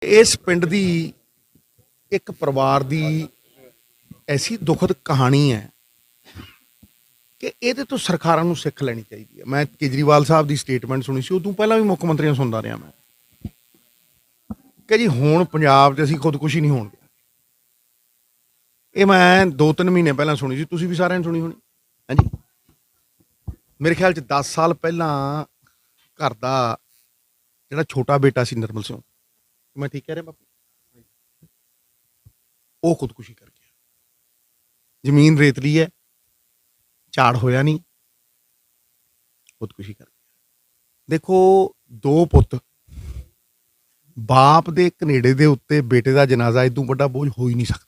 इस पिंड दी एक परिवार दी ऐसी दुखद कहानी है कि ਇਹਦੇ ਤੋਂ ਸਰਕਾਰਾਂ ਨੂੰ ਸਿੱਖ ਲੈਣੀ ਚਾਹੀਦੀ ਹੈ। ਮੈਂ ਕੇਜਰੀਵਾਲ ਸਾਹਿਬ ਦੀ ਸਟੇਟਮੈਂਟ ਸੁਣੀ ਸੀ, ਉਦੋਂ ਪਹਿਲਾਂ ਵੀ ਮੁੱਖ ਮੰਤਰੀਆਂ ਸੁਣਦਾ ਰਿਹਾ ਮੈਂ ਕਿ ਜੀ ਹੁਣ ਪੰਜਾਬ 'ਚ ਅਸੀਂ ਖੁਦਕੁਸ਼ੀ ਨਹੀਂ ਹੋਣ ਦਿਆ। ਇਹ ਮੈਂ 2-3 ਮਹੀਨੇ ਪਹਿਲਾਂ ਸੁਣੀ ਸੀ, ਤੁਸੀਂ ਵੀ ਸਾਰਿਆਂ ਨੇ ਸੁਣੀ ਹੋਣੀ। ਹਾਂਜੀ, ਮੇਰੇ ਖਿਆਲ 'ਚ 10 ਸਾਲ ਪਹਿਲਾਂ ਘਰ ਦਾ ਜਿਹੜਾ ਛੋਟਾ ਬੇਟਾ ਸੀ ਨਿਰਮਲ ਸਿੰਘ, ਮੈਂ ਠੀਕ ਕਹਿ ਰਿਹਾ ਬਾਪੂ, ਉਹ ਖੁਦਕੁਸ਼ੀ ਕਰ ਗਿਆ। ਜ਼ਮੀਨ ਰੇਤਲੀ ਹੈ, ਝਾੜ ਹੋਇਆ ਨਹੀਂ, ਖੁਦਕੁਸ਼ੀ ਕਰ ਗਿਆ। ਦੇਖੋ, ਦੋ ਪੁੱਤ, ਬਾਪ ਦੇ ਕਨੇਡੇ ਦੇ ਉੱਤੇ ਬੇਟੇ ਦਾ ਜਨਾਜ਼ਾ ਇਦੋਂ ਵੱਡਾ ਬੋਝ ਹੋ ਹੀ ਨਹੀਂ ਸਕਦਾ।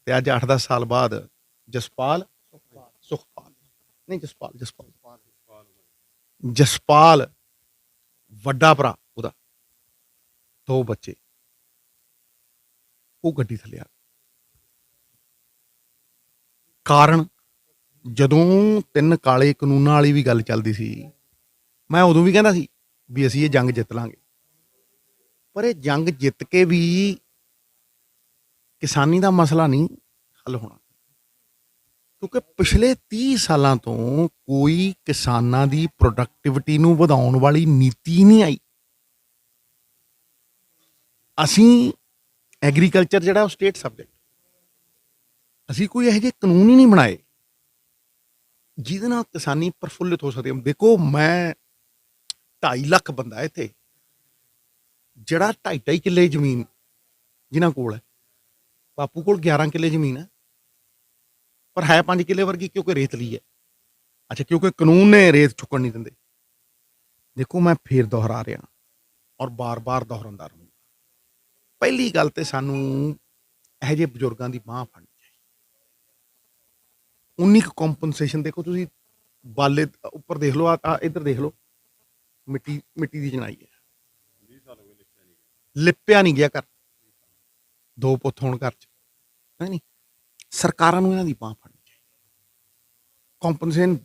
ਤੇ ਅੱਜ 8-10 ਸਾਲ ਬਾਅਦ ਜਸਪਾਲ ਵੱਡਾ ਭਰਾ, ਉਹਦਾ 2 ਬੱਚੇ, ਉਹ ਗੱਡੀ ਥੱਲੇ ਆ। ਕਾਰਨ, ਜਦੋਂ 3 ਕਾਲੇ ਕਾਨੂੰਨਾਂ ਵਾਲੀ ਵੀ ਗੱਲ ਚੱਲਦੀ ਸੀ, ਮੈਂ ਉਦੋਂ ਵੀ ਕਹਿੰਦਾ ਸੀ ਵੀ ਅਸੀਂ ਇਹ ਜੰਗ ਜਿੱਤ ਲਾਂਗੇ, ਪਰ ਇਹ ਜੰਗ ਜਿੱਤ ਕੇ ਵੀ ਕਿਸਾਨੀ ਦਾ ਮਸਲਾ ਨਹੀਂ ਹੱਲ ਹੋਣਾ, ਕਿਉਂਕਿ ਪਿਛਲੇ 30 ਸਾਲਾਂ ਤੋਂ ਕੋਈ ਕਿਸਾਨਾਂ ਦੀ ਪ੍ਰੋਡਕਟਿਵਿਟੀ ਨੂੰ ਵਧਾਉਣ ਵਾਲੀ ਨੀਤੀ ਨਹੀਂ ਆਈ। ਅਸੀਂ ਐਗਰੀਕਲਚਰ ਜਿਹੜਾ ਉਹ ਸਟੇਟ ਸਬਜੈਕਟ, ਅਸੀਂ ਕੋਈ ਇਹੋ ਜਿਹੇ ਕਾਨੂੰਨ ਹੀ ਨਹੀਂ ਬਣਾਏ ਜਿਹਦੇ ਨਾਲ ਕਿਸਾਨੀ ਪ੍ਰਫੁੱਲਿਤ ਹੋ ਸਕਦੀ। ਦੇਖੋ, ਮੈਂ 2.5 ਲੱਖ ਬੰਦਾ ਇੱਥੇ, ਜਿਹੜਾ 2.5 ਕਿੱਲੇ ਜ਼ਮੀਨ ਜਿਨ੍ਹਾਂ ਕੋਲ ਹੈ, ਬਾਪੂ ਕੋਲ 11 ਕਿੱਲੇ ਜ਼ਮੀਨ ਹੈ, ਪਰ ਹੈ 5 ਕਿੱਲੇ ਵਰਗੀ, ਕਿਉਂਕਿ ਰੇਤਲੀ ਹੈ। ਅੱਛਾ, ਕਿਉਂਕਿ ਕਾਨੂੰਨ ਨੇ ਰੇਤ ਚੁੱਕਣ ਨਹੀਂ ਦਿੰਦੇ। ਦੇਖੋ, ਮੈਂ ਫੇਰ ਦੁਹਰਾ ਰਿਹਾ ਔਰ ਬਾਰ-ਬਾਰ ਦੁਹਰਾਉਂਦਾ ਰਹੂੰਗਾ। ਪਹਿਲੀ ਗੱਲ ਤੇ ਸਾਨੂੰ ਇਹੋ ਜਿਹੇ ਬਜ਼ੁਰਗਾਂ ਦੀ ਬਾਂਹ ਫੜਨੀ ਚਾਹੀਦੀ। 19 ਕੰਪਨਸੇਸ਼ਨ, ਦੇਖੋ ਤੁਸੀਂ ਬਾਲੇ ਉੱਪਰ ਦੇਖ ਲਓ, ਆ ਇੱਧਰ ਦੇਖ ਲਓ, ਮਿੱਟੀ ਦੀ ਚਣਾਈ ਹੈ, ਲਿਪਿਆ ਨਹੀਂ ਗਿਆ ਘਰ। 2 ਪੁੱਤ ਹੋਣ ਘਰ 'ਚ, ਹੈ ਨਹੀਂ। ਸਰਕਾਰਾਂ ਨੂੰ ਇਹਨਾਂ ਦੀ ਬਾਂਹ ਫੜਨੀ ਚਾਹੀਦੀ, ਕੰਪਨਸੇਸ਼ਨ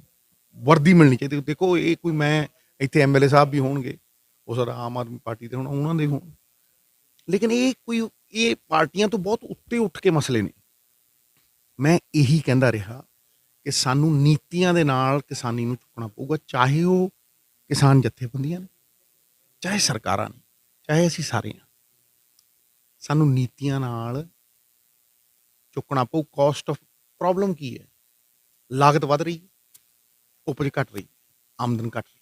ਵਰਦੀ ਮਿਲਣੀ ਚਾਹੀਦੀ। ਦੇਖੋ, ਇਹ ਕੋਈ, ਮੈਂ ਇੱਥੇ MLA ਸਾਹਿਬ ਵੀ ਹੋਣਗੇ, ਉਹ ਸਾਡਾ ਆਮ ਆਦਮੀ ਪਾਰਟੀ ਦੇ ਹੋਣ, ਉਹਨਾਂ ਦੇ ਹੋਣ, ਲੇਕਿਨ ਇਹ ਪਾਰਟੀਆਂ ਤੋਂ ਬਹੁਤ ਉੱਤੇ ਉੱਠ ਕੇ ਮਸਲੇ ਨੇ। ਮੈਂ ਇਹੀ ਕਹਿੰਦਾ ਰਿਹਾ ਕਿ ਸਾਨੂੰ ਨੀਤੀਆਂ ਦੇ ਨਾਲ ਕਿਸਾਨੀ ਨੂੰ ਚੁੱਕਣਾ ਪਊਗਾ, ਚਾਹੇ ਉਹ ਕਿਸਾਨ ਜਥੇਬੰਦੀਆਂ ਨੇ, ਚਾਹੇ ਸਰਕਾਰਾਂ ਨੇ, ਚਾਹੇ ਅਸੀਂ ਸਾਰੇ ਹਾਂ। ਸਾਨੂੰ ਨੀਤੀਆਂ ਨਾਲ ਚੁੱਕਣਾ ਪਊ। ਕਾਸਟ ਆਫ ਪ੍ਰੋਬਲਮ ਕੀ ਹੈ? ਲਾਗਤ ਵੱਧ ਰਹੀ, ਉਪਜ ਘਟ ਰਹੀ, ਆਮਦਨ ਘਟ ਰਹੀ।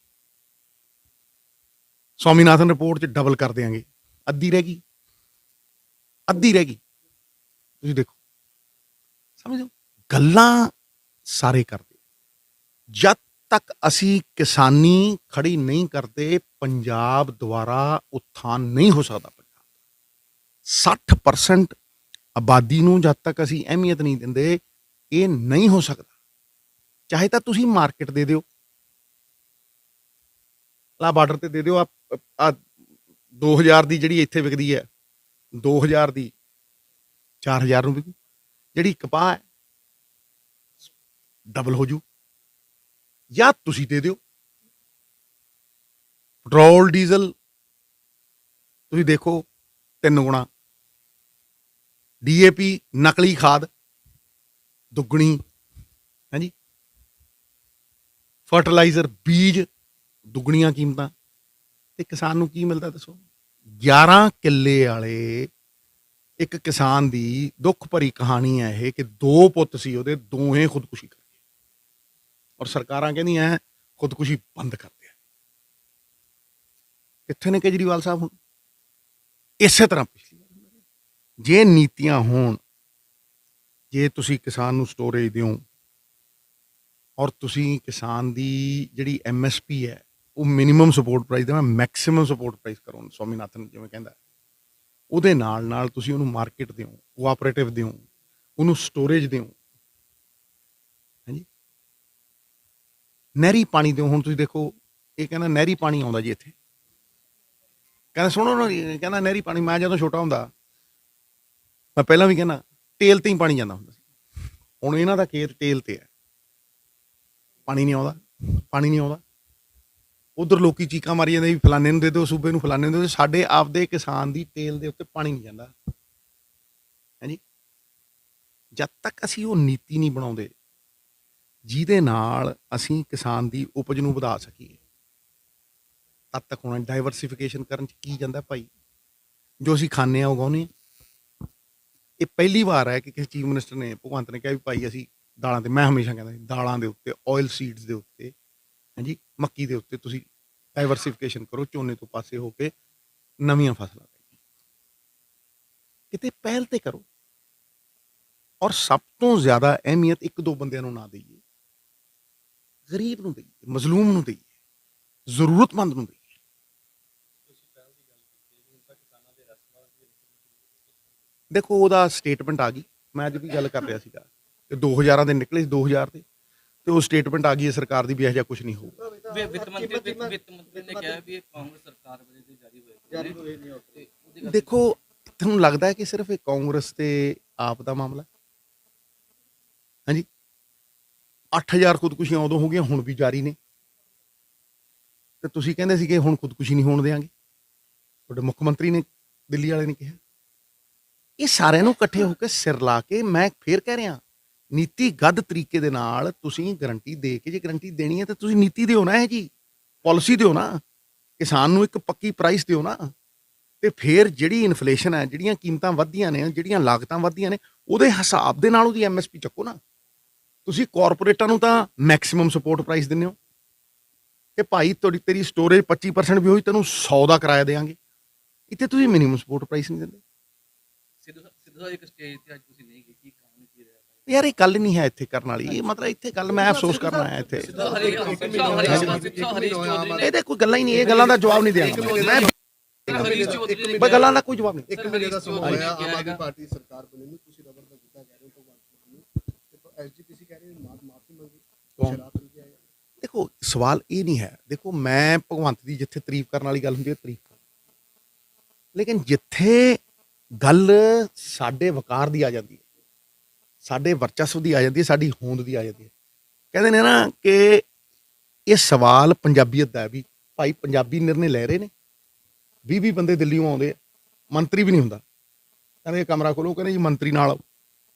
ਸਵਾਮੀਨਾਥਨ ਰਿਪੋਰਟ 'ਚ ਡਬਲ ਕਰ ਦਿਆਂਗੇ, ਅੱਧੀ ਰਹਿ ਗਈ। ਤੁਸੀਂ ਦੇਖੋ, ਸਮਝੋ, ਗੱਲਾਂ ਸਾਰੇ ਕਰਦੇ। ਜਦ ਤੱਕ ਅਸੀਂ ਕਿਸਾਨੀ ਖੜੀ ਨਹੀਂ ਕਰਦੇ, ਪੰਜਾਬ ਦੁਆਰਾ ਉਥਾਨ ਨਹੀਂ ਹੋ ਸਕਦਾ। ਪੰਜਾਬ 60% ਆਬਾਦੀ ਨੂੰ ਜਦ ਤੱਕ ਅਸੀਂ ਅਹਿਮੀਅਤ ਨਹੀਂ ਦਿੰਦੇ, ਇਹ ਨਹੀਂ ਹੋ ਸਕਦਾ। ਚਾਹੇ ਤਾਂ ਤੁਸੀਂ ਮਾਰਕੀਟ ਦੇ ਦਿਓ, ਲਾ ਬਾਰਡਰ ਤੇ ਦੇ ਦਿਓ, ਆ 2000 ਦੀ ਜਿਹੜੀ ਇੱਥੇ ਵਿਕਦੀ ਹੈ, 2000 ਦੀ 4000 ਨੂੰ ਵਿਕੂ। ਜਿਹੜੀ ਕਪਾਹ ਹੈ ਡਬਲ ਹੋ ਜੂ। ਜਾਂ ਤੁਸੀਂ ਦੇ ਦਿਓ ਪੈਟਰੋਲ ਡੀਜ਼ਲ, ਤੁਸੀਂ ਦੇਖੋ 3 ਗੁਣਾ, DAP ਨਕਲੀ ਖਾਦ ਦੁੱਗਣੀ, ਹਾਂਜੀ, ਫਰਟੀਲਾਈਜ਼ਰ ਬੀਜ ਦੁੱਗਣੀਆਂ ਕੀਮਤਾਂ, ਤੇ ਕਿਸਾਨ ਨੂੰ ਕੀ ਮਿਲਦਾ ਦੱਸੋ? 11 ਕਿੱਲੇ ਵਾਲੇ ਇੱਕ ਕਿਸਾਨ ਦੀ ਦੁੱਖ ਭਰੀ ਕਹਾਣੀ ਹੈ ਇਹ, ਕਿ 2 ਪੁੱਤ ਸੀ ਉਹਦੇ, ਦੋਹੇ ਖੁਦਕੁਸ਼ੀ ਕਰ ਗਏ, ਔਰ ਸਰਕਾਰਾਂ ਕਹਿੰਦੀਆਂ ਖੁਦਕੁਸ਼ੀ ਬੰਦ ਕਰ ਦਿਆ। ਕਿੱਥੇ ਨੇ ਕੇਜਰੀਵਾਲ ਸਾਹਿਬ ਹੁਣ? ਇਸੇ ਤਰ੍ਹਾਂ ਪਿਛਲੀ ਵਾਰ ਜੇ ਨੀਤੀਆਂ ਹੋਣ, ਜੇ ਤੁਸੀਂ ਕਿਸਾਨ ਨੂੰ ਸਟੋਰੇਜ ਦਿਓ, ਔਰ ਤੁਸੀਂ ਕਿਸਾਨ ਦੀ ਜਿਹੜੀ MSP ਹੈ ਉਹ ਮਿਨੀਮਮ ਸਪੋਰਟ ਪ੍ਰਾਈਸ ਦੇਣਾ, ਮੈਕਸੀਮਮ ਸਪੋਰਟ ਪ੍ਰਾਈਸ ਕਰੋ, ਸਵਾਮੀਨਾਥਨ ਜਿਵੇਂ ਕਹਿੰਦਾ, ਉਹਦੇ ਨਾਲ ਤੁਸੀਂ ਉਹਨੂੰ ਮਾਰਕੀਟ ਦਿਓ, ਕੋਆਪਰੇਟਿਵ ਦਿਓ, ਉਹਨੂੰ ਸਟੋਰੇਜ ਦਿਓ, ਹਾਂਜੀ, ਨਹਿਰੀ ਪਾਣੀ ਦਿਓ। ਹੁਣ ਤੁਸੀਂ ਦੇਖੋ, ਇਹ ਕਹਿੰਦਾ ਨਹਿਰੀ ਪਾਣੀ ਆਉਂਦਾ ਜੀ ਇੱਥੇ, ਕਹਿੰਦਾ ਸੁਣੋ ਨਾ, ਕਹਿੰਦਾ ਨਹਿਰੀ ਪਾਣੀ, ਮੈਂ ਜਦੋਂ ਛੋਟਾ ਹੁੰਦਾ, ਮੈਂ ਪਹਿਲਾਂ ਵੀ ਕਹਿੰਦਾ, ਟੇਲ ਤੇ ਹੀ ਪਾਣੀ ਜਾਂਦਾ ਹੁੰਦਾ ਸੀ। ਹੁਣ ਇਹਨਾਂ ਦਾ ਖੇਤ ਟੇਲ ਤੇ ਹੈ, ਪਾਣੀ ਨਹੀਂ ਆਉਂਦਾ। ਉਧਰ ਲੋਕੀ ਚੀਕਾਂ ਮਾਰੀ ਜਾਂਦੇ ਵੀ ਫਲਾਣੇ ਨੂੰ ਦੇ ਦਿਓ, ਸੂਬੇ ਨੂੰ ਫਲਾਣੇ ਨੂੰ ਦੇ ਦਿਓ। ਸਾਡੇ ਆਪਦੇ ਕਿਸਾਨ ਦੀ ਤੇਲ ਦੇ ਉੱਤੇ ਪਾਣੀ ਨਹੀਂ ਜਾਂਦਾ ਹੈ ਜੀ। ਜਦ ਤੱਕ ਅਸੀਂ ਉਹ ਨੀਤੀ ਨਹੀਂ ਬਣਾਉਂਦੇ ਜਿਹਦੇ ਨਾਲ ਅਸੀਂ ਕਿਸਾਨ ਦੀ ਉਪਜ ਨੂੰ ਵਧਾ ਸਕੀਏ, ਤਦ ਤੱਕ ਹੋਣਾ। ਡਾਈਵਰਸੀਫਿਕੇਸ਼ਨ ਕਰਨ 'ਚ ਕੀ ਜਾਂਦਾ ਭਾਈ, ਜੋ ਅਸੀਂ ਖਾਂਦੇ ਹਾਂ ਉਗਾਉਂਦੇ ਹਾਂ। ਇਹ ਪਹਿਲੀ ਵਾਰ ਹੈ ਕਿ ਕਿਸੇ ਚੀਫ ਮਿਨਿਸਟਰ ਨੇ, ਭਗਵੰਤ ਨੇ ਕਿਹਾ ਵੀ ਭਾਈ ਅਸੀਂ ਦਾਲਾਂ ਤੇ, ਮੈਂ ਹਮੇਸ਼ਾ ਕਹਿੰਦਾ ਸੀ ਦਾਲਾਂ ਦੇ ਉੱਤੇ, ਆਇਲ ਸੀਡਸ ਦੇ ਉੱਤੇ, ਹਾਂਜੀ, ਮੱਕੀ ਦੇ ਉੱਤੇ ਤੁਸੀਂ ਡਾਈਵਰਸੀਫਿਕੇਸ਼ਨ ਕਰੋ, ਝੋਨੇ ਤੋਂ ਪਾਸੇ ਹੋ ਕੇ ਨਵੀਆਂ ਫਸਲਾਂ ਕਿਤੇ ਪਹਿਲ ਤੇ ਕਰੋ। ਔਰ ਸਭ ਤੋਂ ਜ਼ਿਆਦਾ ਅਹਿਮੀਅਤ ਇੱਕ ਦੋ ਬੰਦਿਆਂ ਨੂੰ ਨਾ ਦੇਈਏ, ਗਰੀਬ ਨੂੰ ਦੇਈਏ, ਮਜ਼ਲੂਮ ਨੂੰ ਦੇਈਏ, ਜ਼ਰੂਰਤਮੰਦ ਨੂੰ ਦੇਈਏ। ਦੇਖੋ ਉਹਦਾ ਸਟੇਟਮੈਂਟ ਆ ਗਈ, ਮੈਂ ਅੱਜ ਵੀ ਗੱਲ ਕਰ ਰਿਹਾ ਸੀਗਾ ਕਿ 2000 ਦੇ ਨਿਕਲੇ ਸੀ, 2000 ਤੇ ਉਹ ਸਟੇਟਮੈਂਟ ਆ ਗਈ ਹੈ ਸਰਕਾਰ ਦੀ ਵੀ ਇਹੋ ਜਿਹਾ ਕੁਝ ਨਹੀਂ ਹੋਊਗਾ। ਵਿੱਤ ਮੰਤਰੀ ਨੇ ਕਿਹਾ ਵੀ ਇਹ ਕਾਂਗਰਸ ਸਰਕਾਰ ਵੇਲੇ ਦੇ ਜਾਰੀ ਹੋਏ ਨੇ। ਦੇਖੋ ਤੁਹਾਨੂੰ ਲੱਗਦਾ ਹੈ ਕਿ ਸਿਰਫ ਇਹ ਕਾਂਗਰਸ ਤੇ ਆਪ ਦਾ ਮਾਮਲਾ, ਹਾਂਜੀ, 8000 ਖੁਦਕੁਸ਼ੀਆਂ ਉਦੋਂ ਹੋ ਗਈਆਂ, ਹੁਣ ਵੀ ਜਾਰੀ ਨੇ, ਤੇ ਤੁਸੀਂ ਕਹਿੰਦੇ ਸੀ ਕਿ ਹੁਣ ਖੁਦਕੁਸ਼ੀ ਨਹੀਂ ਹੋਣ ਦੇਵਾਂਗੇ। ਤੁਹਾਡੇ ਮੁੱਖ ਮੰਤਰੀ ਨੇ, ਦਿੱਲੀ ਵਾਲੇ ਨੇ ਕਿਹਾ। ਇਹ ਸਾਰਿਆਂ ਨੂੰ ਇਕੱਠੇ ਹੋ ਕੇ ਸਿਰ ਲਾ ਕੇ, ਮੈਂ ਫੇਰ ਕਹਿ ਰਿਹਾ, ਨੀਤੀਗਤ ਤਰੀਕੇ ਦੇ ਨਾਲ ਤੁਸੀਂ ਗਰੰਟੀ ਦੇ ਕੇ, ਜੇ ਗਰੰਟੀ ਦੇਣੀ ਹੈ ਤਾਂ ਤੁਸੀਂ ਨੀਤੀ ਦਿਓ ਨਾ, ਇਹ ਜੀ ਪਾਲਿਸੀ ਦਿਓ ਨਾ, ਕਿਸਾਨ ਨੂੰ ਇੱਕ ਪੱਕੀ ਪ੍ਰਾਈਸ ਦਿਓ ਨਾ। ਤੇ ਫਿਰ ਜਿਹੜੀ ਇਨਫਲੇਸ਼ਨ ਹੈ, ਜਿਹੜੀਆਂ ਕੀਮਤਾਂ ਵੱਧਦੀਆਂ ਨੇ, ਜਿਹੜੀਆਂ ਲਾਗਤਾਂ ਵੱਧਦੀਆਂ ਨੇ, ਉਹਦੇ ਹਿਸਾਬ ਦੇ ਨਾਲ ਉਹਦੀ MSP ਚੱਕੋ ਨਾ। ਤੁਸੀਂ ਕਾਰਪੋਰੇਟਾਂ ਨੂੰ ਤਾਂ ਮੈਕਸਿਮਮ ਸਪੋਰਟ ਪ੍ਰਾਈਸ ਦਿੰਦੇ ਹੋ ਕਿ ਭਾਈ ਤੇਰੀ ਸਟੋਰੇਜ 25% ਵੀ ਹੋਈ, ਤੈਨੂੰ 100 ਦਾ ਕਿਰਾਇਆ ਦੇਵਾਂਗੇ। ਇੱਥੇ ਤੁਸੀਂ ਮਿਨੀਮਮ ਸਪੋਰਟ ਪ੍ਰਾਈਸ ਨਹੀਂ ਦਿੰਦੇ। ਸਿੱਧੂ ਇੱਕ ਸਟੇਜ ਤੇ ਅੱਜ ਤੁਸੀਂ ਨਹੀਂ ਗਏ, ਕੀ ਕਾਰਨ ਕੀ ਰਿਹਾ? ਯਾਰ ਇਹ ਗੱਲ ਨਹੀਂ ਹੈ ਇੱਥੇ ਕਰਨ ਵਾਲੀ, ਇਹ ਮਤਲਬ ਇੱਥੇ ਗੱਲ ਮੈਂ ਅਫਸੋਸ ਕਰਨਾ ਆਇਆ ਇੱਥੇ। ਇਹਦੇ ਕੋਈ ਗੱਲਾਂ ਹੀ ਨਹੀਂ, ਇਹ ਗੱਲਾਂ ਦਾ ਜਵਾਬ ਨਹੀਂ ਦੇਣਾ ਮੈਂ, ਗੱਲਾਂ ਦਾ ਕੋਈ ਜਵਾਬ ਨਹੀਂ। ਇੱਕ ਮਹੀਨੇ ਦਾ ਸਮਾਂ ਹੋਇਆ ਆਮ ਆਦਮੀ ਪਾਰਟੀ ਸਰਕਾਰ ਬਣੀ ਨੂੰ, ਤੁਸੀਂ ਰਬੜ ਦਾ ਗੁੱਦਾ ਕਹਿ ਰਹੇ ਹੋ ਭਗਵੰਤ ਮਾਨ ਨੂੰ, ਤੇ SGPC ਕਹਿ ਰਹੇ ਹੋ ਮਾਫੀ ਮੰਗੀ, ਸ਼ਰਾਬ ਪੀ ਕੇ ਆਏ। ਦੇਖੋ ਸਵਾਲ ਇਹ ਨਹੀਂ ਹੈ, ਦੇਖੋ ਮੈਂ ਭਗਵੰਤ ਦੀ ਜਿੱਥੇ ਤਾਰੀਫ ਕਰਨ ਵਾਲੀ ਗੱਲ ਹੁੰਦੀ ਹੈ ਤਾਰੀਫ ਕਰ, ਲੇਕਿਨ ਜਿੱਥੇ ਗੱਲ ਸਾਡੇ ਵਕਾਰ ਦੀ ਆ ਜਾਂਦੀ ਹੈ, ਸਾਡੇ ਵਰਚਸਵ ਦੀ ਆ ਜਾਂਦੀ ਹੈ, ਸਾਡੀ ਹੋਂਦ ਦੀ ਆ ਜਾਂਦੀ ਹੈ, ਕਹਿੰਦੇ ਨੇ ਨਾ ਕਿ ਇਹ ਸਵਾਲ ਪੰਜਾਬੀਅਤ ਦਾ ਹੈ ਵੀ ਭਾਈ ਪੰਜਾਬੀ ਨਿਰਣੇ ਲੈ ਰਹੇ ਨੇ, 20 ਬੰਦੇ ਦਿੱਲੀੋਂ ਆਉਂਦੇ ਆ, ਮੰਤਰੀ ਵੀ ਨਹੀਂ ਹੁੰਦਾ, ਕਹਿੰਦੇ ਕਮਰਾ ਖੋਲੋ, ਕਹਿੰਦੇ ਜੀ ਮੰਤਰੀ ਨਾਲ,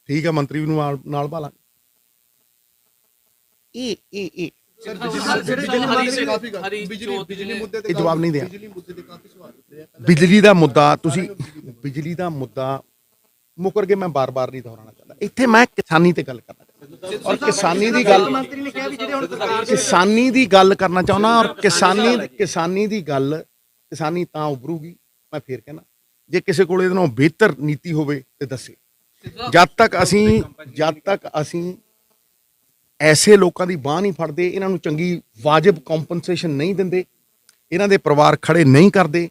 ਠੀਕ ਹੈ ਮੰਤਰੀ ਨੂੰ ਨਾਲ ਭਾਲਾਂਗੇ। ਇਹ ਜਵਾਬ ਨਹੀਂ ਦਿਆ। ਬਿਜਲੀ ਦਾ ਮੁੱਦਾ, ਤੁਸੀਂ ਬਿਜਲੀ ਦਾ ਮੁੱਦਾ ਮੁੱਕਰ ਕੇ, ਮੈਂ ਬਾਰ-ਬਾਰ ਨਹੀਂ ਦੁਹਰਾਉਣਾ ਚਾਹੁੰਦਾ। ਇੱਥੇ ਮੈਂ ਕਿਸਾਨੀ ਤੇ ਗੱਲ ਕਰਨਾ ਚਾਹੁੰਦਾ, ਔਰ ਕਿਸਾਨੀ ਦੀ ਗੱਲ, ਕਿਸਾਨੀ ਦੀ ਗੱਲ ਕਰਨਾ ਚਾਹੁੰਦਾ, ਔਰ ਕਿਸਾਨੀ ਦੀ ਗੱਲ, ਕਿਸਾਨੀ ਤਾਂ ਉਭਰੂਗੀ। ਮੈਂ ਫੇਰ ਕਹਿਣਾ, ਜੇ ਕਿਸੇ ਕੋਲ ਇਹਦੇ ਨਾਲੋਂ ਬਿਹਤਰ ਨੀਤੀ ਹੋਵੇ ਤੇ ਦੱਸੇ। ਜਦ ਤੱਕ ਅਸੀਂ ਐਸੇ ਲੋਕਾਂ ਦੀ ਬਾਂਹ ਨਹੀਂ ਫੜਦੇ, ਇਹਨਾਂ ਨੂੰ ਚੰਗੀ ਵਾਜਬ ਕੰਪਨਸੇਸ਼ਨ ਨਹੀਂ ਦਿੰਦੇ, ਇਹਨਾਂ ਦੇ ਪਰਿਵਾਰ ਖੜੇ ਨਹੀਂ ਕਰਦੇ,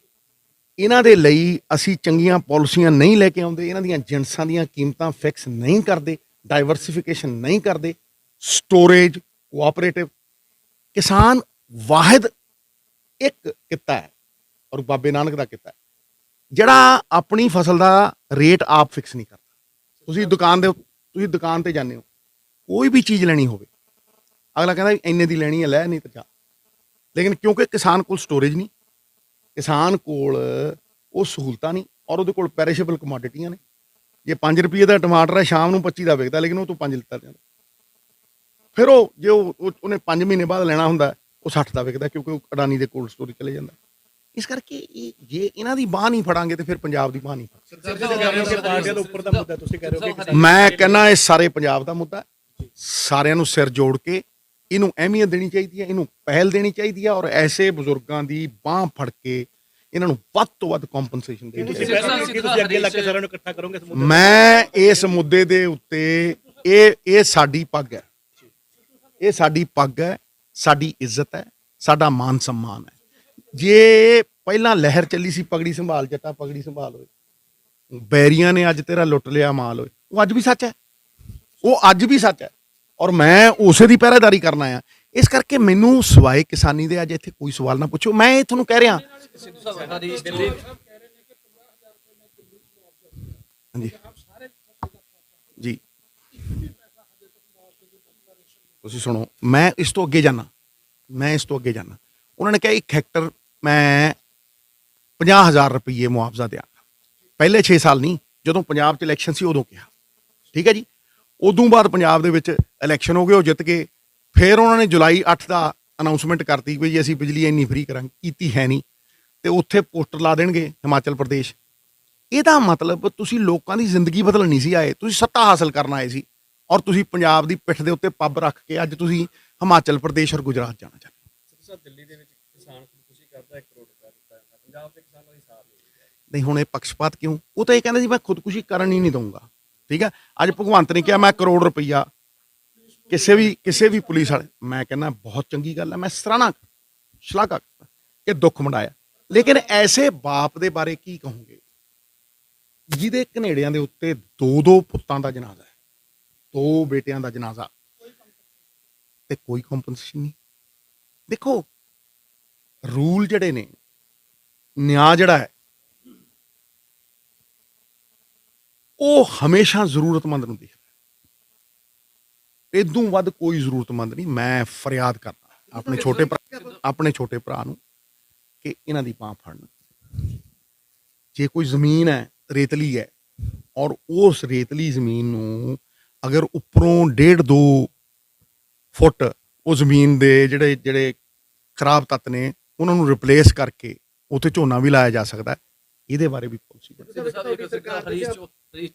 ਇਹਨਾਂ ਦੇ ਲਈ ਅਸੀਂ ਚੰਗੀਆਂ ਪਾਲਿਸੀਆਂ ਨਹੀਂ ਲੈ ਕੇ ਆਉਂਦੇ, ਇਹਨਾਂ ਦੀਆਂ ਜਿਣਸਾਂ ਦੀਆਂ ਕੀਮਤਾਂ ਫਿਕਸ ਨਹੀਂ ਕਰਦੇ, ਡਾਈਵਰਸੀਫਿਕੇਸ਼ਨ ਨਹੀਂ ਕਰਦੇ, ਸਟੋਰੇਜ, ਕੋਆਪਰੇਟਿਵ, ਕਿਸਾਨ ਵਾਹਿਦ ਇੱਕ ਕਿੱਤਾ ਹੈ, ਔਰ ਬਾਬੇ ਨਾਨਕ ਦਾ ਕਿੱਤਾ ਹੈ, ਜਿਹੜਾ ਆਪਣੀ ਫਸਲ ਦਾ ਰੇਟ ਆਪ ਫਿਕਸ ਨਹੀਂ ਕਰਦਾ। ਤੁਸੀਂ ਦੁਕਾਨ ਤੇ ਜਾਂਦੇ ਹੋ, ਕੋਈ ਵੀ ਚੀਜ਼ ਲੈਣੀ ਹੋਵੇ, ਅਗਲਾ ਕਹਿੰਦਾ ਇੰਨੇ ਦੀ ਲੈਣੀ ਹੈ, ਲੈ, ਨਹੀਂ ਤਾਂ ਜਾ। ਲੇਕਿਨ ਕਿਉਂਕਿ ਕਿਸਾਨ ਕੋਲ ਸਟੋਰੇਜ ਨਹੀਂ, ਕਿਸਾਨ ਕੋਲ ਉਹ ਸਹੂਲਤਾਂ ਨਹੀਂ, ਔਰ ਉਹਦੇ ਕੋਲ ਪੈਰਿਸ਼ੇਬਲ ਕਮੋਡਿਟੀਆਂ ਨੇ। ਜੇ 5 ਰੁਪਏ ਦਾ ਟਮਾਟਰ ਹੈ, ਸ਼ਾਮ ਨੂੰ 25 ਦਾ ਵਿਕਦਾ, ਲੇਕਿਨ ਉਹ ਤੋਂ 5 ਲਿੱਤਾ ਜਾਂਦਾ। ਫਿਰ ਉਹ ਜੇ ਉਹਨੇ 5 ਮਹੀਨੇ ਬਾਅਦ ਲੈਣਾ ਹੁੰਦਾ, ਉਹ 60 ਦਾ ਵਿਕਦਾ, ਕਿਉਂਕਿ ਉਹ ਅਡਾਨੀ ਦੇ ਕੋਲਡ ਸਟੋਰੇਜ ਚਲੇ ਜਾਂਦਾ। ਇਸ ਕਰਕੇ ਜੇ ਇਹਨਾਂ ਦੀ ਬਾਂਹ ਨਹੀਂ ਫੜਾਂਗੇ ਤੇ ਫਿਰ ਪੰਜਾਬ ਦੀ ਬਾਂਹ ਨਹੀਂ ਫੜਾਂਗੇ। ਮੈਂ ਕਹਿੰਦਾ ਇਹ ਸਾਰੇ ਪੰਜਾਬ ਦਾ ਮੁੱਦਾ, ਸਾਰਿਆਂ ਨੂੰ ਸਿਰ ਜੋੜ ਕੇ ਇਹਨੂੰ ਅਹਿਮੀਅਤ ਦੇਣੀ ਚਾਹੀਦੀ ਹੈ, ਇਹਨੂੰ ਪਹਿਲ ਦੇਣੀ ਚਾਹੀਦੀ ਹੈ, ਔਰ ਐਸੇ ਬਜ਼ੁਰਗਾਂ ਦੀ ਬਾਂਹ ਫੜ ਕੇ ਇਹਨਾਂ ਨੂੰ ਵੱਧ ਤੋਂ ਵੱਧ ਕੰਪਨਸੇਸ਼ਨ ਦੇਣੀ ਚਾਹੀਦੀ। ਮੈਂ ਇਸ ਮੁੱਦੇ ਦੇ ਉੱਤੇ, ਇਹ ਸਾਡੀ ਪੱਗ ਹੈ, ਇਹ ਸਾਡੀ ਪੱਗ ਹੈ, ਸਾਡੀ ਇੱਜ਼ਤ ਹੈ, ਸਾਡਾ ਮਾਨ ਸਨਮਾਨ ਹੈ। ਜੇ ਪਹਿਲਾਂ ਲਹਿਰ ਚੱਲੀ ਸੀ ਪਗੜੀ ਸੰਭਾਲ ਜੱਟਾ, ਪਗੜੀ ਸੰਭਾਲ ਹੋਏ, ਬੈਰੀਆਂ ਨੇ ਅੱਜ ਤੇਰਾ ਲੁੱਟ ਲਿਆ ਮਾਲ ਹੋਏ, ਉਹ ਅੱਜ ਵੀ ਸੱਚ ਹੈ, ਉਹ ਅੱਜ ਵੀ ਸੱਚ ਹੈ, ਔਰ ਮੈਂ ਉਸੇ ਦੀ ਪਹਿਰੇਦਾਰੀ ਕਰਨਾ ਆ। ਇਸ ਕਰਕੇ ਮੈਨੂੰ ਸਵਾਏ ਕਿਸਾਨੀ ਦੇ ਅੱਜ ਇੱਥੇ ਕੋਈ ਸਵਾਲ ਨਾ ਪੁੱਛੋ। ਮੈਂ ਇਹ ਤੁਹਾਨੂੰ ਕਹਿ ਰਿਹਾ, ਹਾਂਜੀ ਜੀ, ਤੁਸੀਂ ਸੁਣੋ, ਮੈਂ ਇਸ ਤੋਂ ਅੱਗੇ ਜਾਣਾ, ਉਹਨਾਂ ਨੇ ਕਿਹਾ 1 ਹੈਕਟਰ ਮੈਂ 50,000 ਰੁਪਏ ਮੁਆਵਜ਼ਾ ਦਿਆਂਗਾ। ਪਹਿਲੇ 6 ਸਾਲ ਨਹੀਂ, ਜਦੋਂ ਪੰਜਾਬ 'ਚ ਇਲੈਕਸ਼ਨ ਸੀ ਉਦੋਂ ਕਿਹਾ। ਠੀਕ ਹੈ ਜੀ। ਉਦੋਂ ਬਾਅਦ ਪੰਜਾਬ ਦੇ ਵਿੱਚ ਇਲੈਕਸ਼ਨ ਹੋ ਗਏ, ਉਹ ਜਿੱਤ ਗਏ। ਫਿਰ ਉਹਨਾਂ ਨੇ ਜੁਲਾਈ 8 ਦਾ ਅਨਾਉਂਸਮੈਂਟ ਕਰਤੀ ਵੀ ਅਸੀਂ ਬਿਜਲੀ ਇੰਨੀ ਫ੍ਰੀ ਕਰਾਂਗੇ, ਕੀਤੀ ਹੈ ਨਹੀਂ। ਤੇ ਉੱਥੇ ਪੋਸਟਰ ਲਾ ਦੇਣਗੇ ਹਿਮਾਚਲ ਪ੍ਰਦੇਸ਼। ਇਹਦਾ ਮਤਲਬ ਤੁਸੀਂ ਲੋਕਾਂ ਦੀ ਜ਼ਿੰਦਗੀ ਬਦਲਣ ਨਹੀਂ ਸੀ ਆਏ, ਤੁਸੀਂ ਸੱਤਾ ਹਾਸਲ ਕਰਨ ਆਏ ਸੀ। ਔਰ ਤੁਸੀਂ ਪੰਜਾਬ ਦੀ ਪਿੱਠ ਦੇ ਉੱਤੇ ਪੱਬ ਰੱਖ ਕੇ ਅੱਜ ਤੁਸੀਂ ਹਿਮਾਚਲ ਪ੍ਰਦੇਸ਼ ਔਰ ਗੁਜਰਾਤ ਜਾਣਾ ਚਾਹੁੰਦੇ ਹੋ। ਸਰ ਦਿੱਲੀ ਦੇ ਵਿੱਚ ਕਿਸਾਨ ਖੁਦਕੁਸ਼ੀ ਕਰਦਾ 1 ਕਰੋੜ ਰੁਪਏ ਦਿੱਤਾ ਜਾਂਦਾ, ਪੰਜਾਬ ਦੇ ਕਿਸਾਨਾਂ ਦੀ ਸਾਰ ਨਹੀਂ। ਨਹੀਂ, ਹੁਣ ਇਹ ਪੱਖਪਾਤ ਕਿਉਂ? ਉਹ ਤਾਂ ਇਹ ਕਹਿੰਦੇ ਸੀ ਮੈਂ ਖੁਦਕੁਸ਼ੀ ਕਰਨ ਹੀ ਨਹੀਂ ਦਊਂਗਾ। ਠੀਕ ਹੈ। ਅੱਜ ਭਗਵੰਤ ਨੇ ਕਿਹਾ ਮੈਂ 1 ਕਰੋੜ ਰੁਪਈਆ ਕਿਸੇ ਵੀ ਪੁਲਿਸ ਵਾਲੇ, ਮੈਂ ਕਹਿੰਦਾ ਬਹੁਤ ਚੰਗੀ ਗੱਲ ਹੈ, ਮੈਂ ਸਰਾਹਨਾ ਸ਼ਲਾਘਾ ਕਰਦਾ ਕਿ ਦੁੱਖ ਮੰਡਾਇਆ। ਲੇਕਿਨ ਐਸੇ ਬਾਪ ਦੇ ਬਾਰੇ ਕੀ ਕਹੋਗੇ ਜਿਹਦੇ ਘਨੇੜਿਆਂ ਦੇ ਉੱਤੇ 2 ਪੁੱਤਾਂ ਦਾ ਜਨਾਜ਼ਾ ਹੈ, 2 ਬੇਟਿਆਂ ਦਾ ਜਨਾਜ਼ਾ, ਤੇ ਕੋਈ ਕੰਪਨਸੇਸ਼ਨ ਨਹੀਂ। ਦੇਖੋ, ਰੂਲ ਜਿਹੜੇ ਨੇ, ਨਿਆਂ ਜਿਹੜਾ ਹੈ, ਉਹ ਹਮੇਸ਼ਾ ਜ਼ਰੂਰਤਮੰਦ ਨੂੰ ਦਿਖਦਾ। ਇਦੋਂ ਵੱਧ ਕੋਈ ਜ਼ਰੂਰਤਮੰਦ ਨਹੀਂ। ਮੈਂ ਫਰਿਆਦ ਕਰਦਾ ਆਪਣੇ ਛੋਟੇ ਭਰਾ ਨੂੰ ਕਿ ਇਹਨਾਂ ਦੀ ਬਾਂਹ ਫੜਨ। ਜੇ ਕੋਈ ਜ਼ਮੀਨ ਹੈ ਰੇਤਲੀ ਹੈ, ਔਰ ਉਸ ਰੇਤਲੀ ਜ਼ਮੀਨ ਨੂੰ ਅਗਰ ਉੱਪਰੋਂ 1.5-2 ਫੁੱਟ ਉਹ ਜ਼ਮੀਨ ਦੇ ਜਿਹੜੇ ਖਰਾਬ ਤੱਤ ਨੇ ਉਹਨਾਂ ਨੂੰ ਰਿਪਲੇਸ ਕਰਕੇ ਉੱਥੇ ਝੋਨਾ ਵੀ ਲਾਇਆ ਜਾ ਸਕਦਾ ਹੈ। ਇਹਦੇ ਬਾਰੇ ਵੀ ਪਾਲਿਸੀ ਸਾਹਿਬ ਇੱਕ ਹਰੀਸ਼